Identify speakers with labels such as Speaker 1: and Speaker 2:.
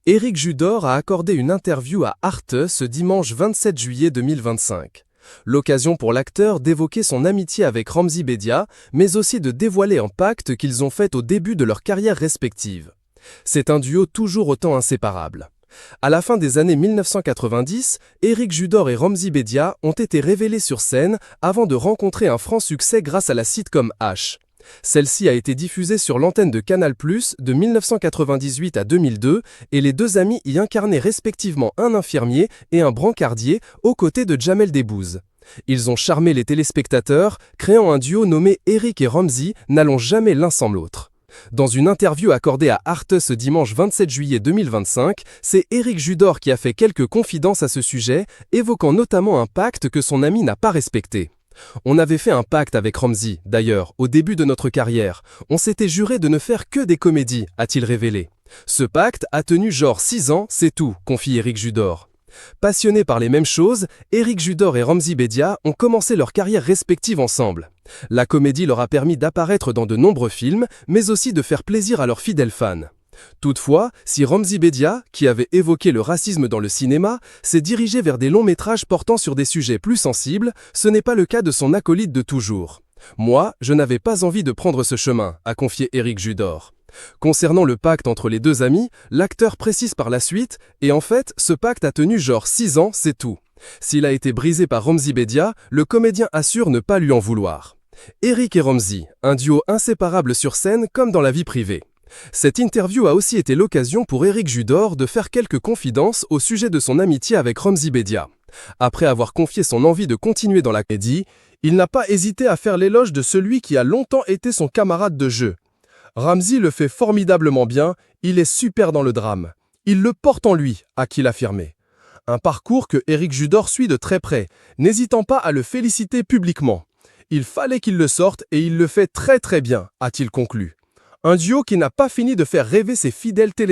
Speaker 1: Éric Judor a accordé une interview à Arte ce dimanche 27 juillet 2025. L'occasion pour l'acteur d'évoquer son amitié avec Ramzy Bedia, mais aussi de dévoiler un pacte qu'ils ont fait au début de leur carrière respective. C'est un duo toujours autant inséparable. À la fin des années 1990, Éric Judor et Ramzy Bedia ont été révélés sur scène avant de rencontrer un franc succès grâce à la sitcom H. Celle-ci a été diffusée sur l'antenne de Canal+ de 1998 à 2002 et les deux amis y incarnaient respectivement un infirmier et un brancardier aux côtés de Jamel Debbouze. Ils ont charmé les téléspectateurs, créant un duo nommé Éric et Ramzy, n'allant jamais l'un sans l'autre. Dans une interview accordée à Arte ce dimanche 27 juillet 2025, c'est Éric Judor qui a fait quelques confidences à ce sujet, évoquant notamment un pacte que son ami n'a pas respecté. On avait fait un pacte avec Ramzy, d'ailleurs, au début de notre carrière. On s'était juré de ne faire que des comédies, a-t-il révélé. Ce pacte a tenu genre 6 ans, c'est tout, confie Éric Judor. Passionnés par les mêmes choses, Éric Judor et Ramzy Bedia ont commencé leur carrière respective ensemble. La comédie leur a permis d'apparaître dans de nombreux films, mais aussi de faire plaisir à leurs fidèles fans. Toutefois, si Ramzy Bedia, qui avait évoqué le racisme dans le cinéma, s'est dirigé vers des longs métrages portant sur des sujets plus sensibles, ce n'est pas le cas de son acolyte de toujours. « Moi, je n'avais pas envie de prendre ce chemin », a confié Éric Judor. Concernant le pacte entre les deux amis, l'acteur précise par la suite « Et en fait, ce pacte a tenu genre 6 ans, c'est tout. S'il a été brisé par Ramzy Bedia, le comédien assure ne pas lui en vouloir. » Éric et Ramzy, un duo inséparable sur scène comme dans la vie privée. Cette interview a aussi été l'occasion pour Éric Judor de faire quelques confidences au sujet de son amitié avec Ramzy Bedia. Après avoir confié son envie de continuer dans la comédie, il n'a pas hésité à faire l'éloge de celui qui a longtemps été son camarade de jeu. Ramzy le fait formidablement bien, il est super dans le drame. Il le porte en lui, a-t-il affirmé. Un parcours que Éric Judor suit de très près, n'hésitant pas à le féliciter publiquement. Il fallait qu'il le sorte et il le fait très très bien, a-t-il conclu. Un duo qui n'a pas fini de faire rêver ses fidèles téléspectateurs.